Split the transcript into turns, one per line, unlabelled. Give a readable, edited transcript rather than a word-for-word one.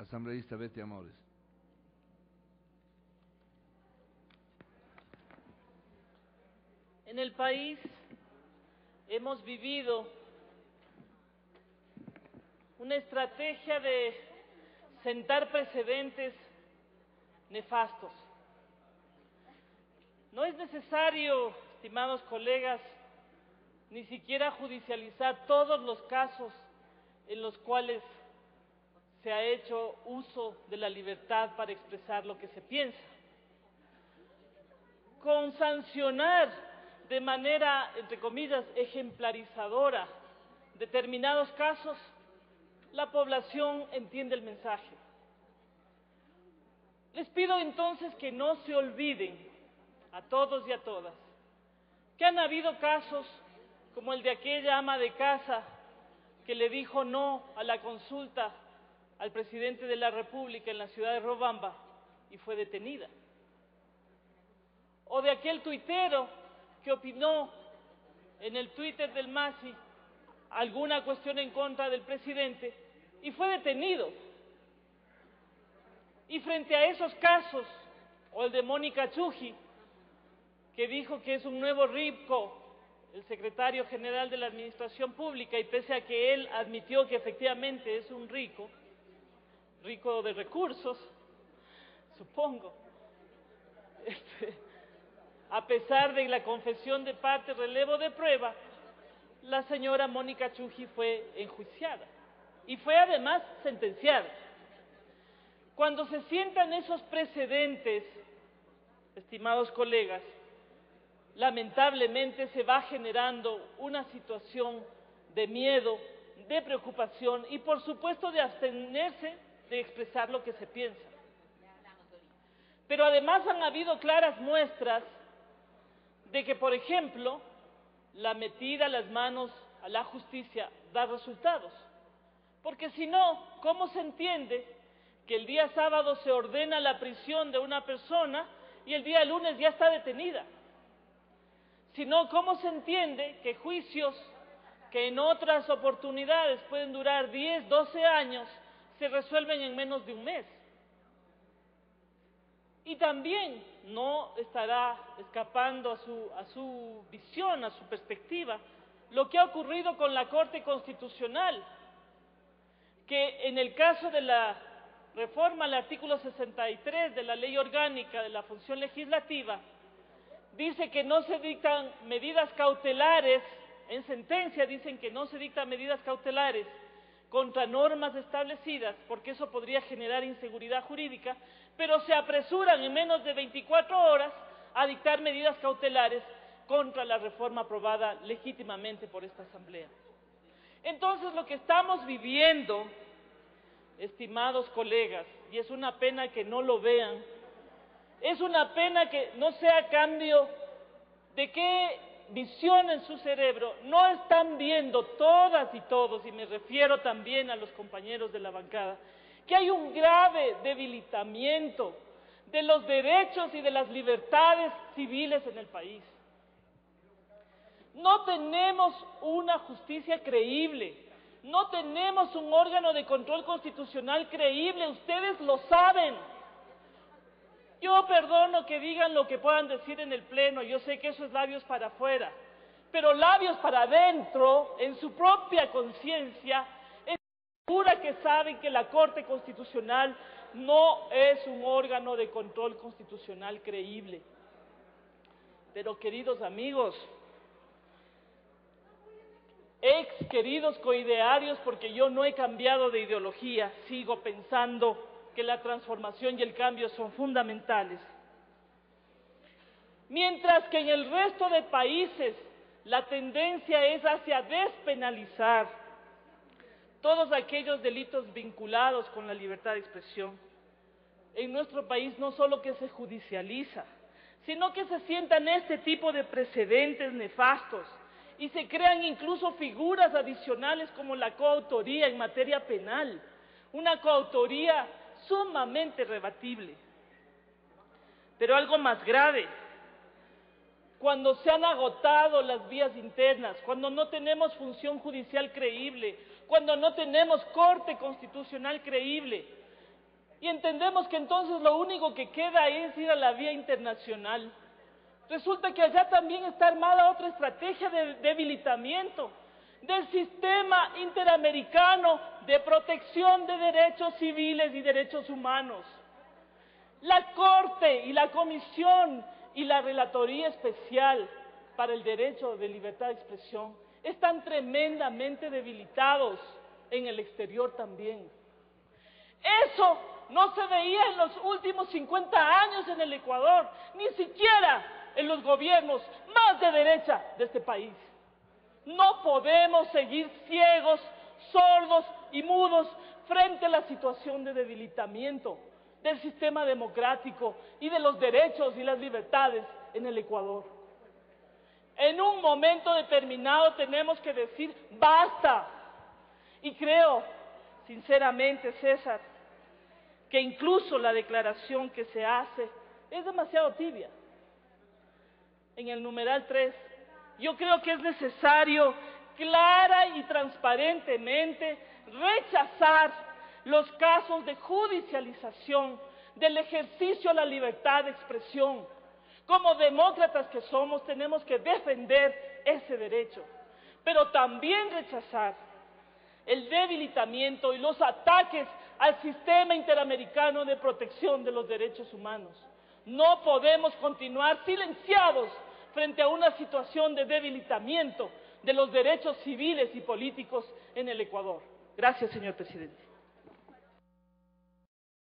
Asambleísta Betty Amores.
En el país hemos vivido una estrategia de sentar precedentes nefastos. No es necesario, estimados colegas, ni siquiera judicializar todos los casos en los cuales se ha hecho uso de la libertad para expresar lo que se piensa. Con sancionar de manera, entre comillas, ejemplarizadora determinados casos, la población entiende el mensaje. Les pido entonces que no se olviden, a todos y a todas, que han habido casos como el de aquella ama de casa que le dijo no a la consulta al presidente de la República en la ciudad de Riobamba y fue detenida. O de aquel tuitero que opinó en el Twitter del MASI alguna cuestión en contra del presidente y fue detenido. Y frente a esos casos, o el de Mónica Chuji, que dijo que es un nuevo rico, el secretario general de la Administración Pública, y pese a que él admitió que efectivamente es un rico de recursos, supongo, a pesar de la confesión de parte, relevo de prueba, la señora Mónica Chuji fue enjuiciada y fue además sentenciada. Cuando se sientan esos precedentes, estimados colegas, lamentablemente se va generando una situación de miedo, de preocupación y por supuesto de abstenerse de expresar lo que se piensa. Pero además han habido claras muestras de que, por ejemplo, la metida las manos a la justicia da resultados. Porque si no, ¿cómo se entiende que el día sábado se ordena la prisión de una persona y el día lunes ya está detenida? Si no, ¿cómo se entiende que juicios que en otras oportunidades pueden durar 10, 12 años se resuelven en menos de un mes? Y también no estará escapando a su visión, a su perspectiva, lo que ha ocurrido con la Corte Constitucional, que en el caso de la reforma al artículo 63 de la Ley Orgánica de la Función Legislativa, dice que no se dictan medidas cautelares, en sentencia dicen que no se dictan medidas cautelares contra normas establecidas, porque eso podría generar inseguridad jurídica, pero se apresuran en menos de 24 horas a dictar medidas cautelares contra la reforma aprobada legítimamente por esta Asamblea. Entonces, lo que estamos viviendo, estimados colegas, y es una pena que no lo vean, es una pena que no sea a cambio de qué visión en su cerebro no están viendo todas y todos, y me refiero también a los compañeros de la bancada, que hay un grave debilitamiento de los derechos y de las libertades civiles en el país. No tenemos una justicia creíble, no tenemos un órgano de control constitucional creíble, ustedes lo saben. Yo perdono que digan lo que puedan decir en el Pleno, yo sé que eso es labios para afuera, pero labios para adentro, en su propia conciencia, es segura que saben que la Corte Constitucional no es un órgano de control constitucional creíble. Pero queridos amigos, queridos coidearios, porque yo no he cambiado de ideología, sigo pensando que la transformación y el cambio son fundamentales. Mientras que en el resto de países la tendencia es hacia despenalizar todos aquellos delitos vinculados con la libertad de expresión, en nuestro país no solo que se judicializa, sino que se sientan este tipo de precedentes nefastos y se crean incluso figuras adicionales como la coautoría en materia penal, una coautoría sumamente rebatible. Pero algo más grave, cuando se han agotado las vías internas, cuando no tenemos función judicial creíble, cuando no tenemos Corte Constitucional creíble, Y entendemos que entonces lo único que queda es ir a la vía internacional. Resulta que allá también está armada otra estrategia de debilitamiento del sistema interamericano de protección de derechos civiles y derechos humanos. La Corte y la Comisión y la Relatoría Especial para el Derecho de Libertad de Expresión están tremendamente debilitados en el exterior también. Eso no se veía en los últimos 50 años en el Ecuador, ni siquiera en los gobiernos más de derecha de este país. No podemos seguir ciegos, sordos y mudos frente a la situación de debilitamiento del sistema democrático y de los derechos y las libertades en el Ecuador. En un momento determinado tenemos que decir ¡basta! Y creo, sinceramente, César, que incluso la declaración que se hace es demasiado tibia. En el numeral 3, yo creo que es necesario clara y transparentemente rechazar los casos de judicialización del ejercicio de la libertad de expresión. Como demócratas que somos, tenemos que defender ese derecho, pero también rechazar el debilitamiento y los ataques al sistema interamericano de protección de los derechos humanos. No podemos continuar silenciados frente a una situación de debilitamiento de los derechos civiles y políticos en el Ecuador. Gracias, señor presidente.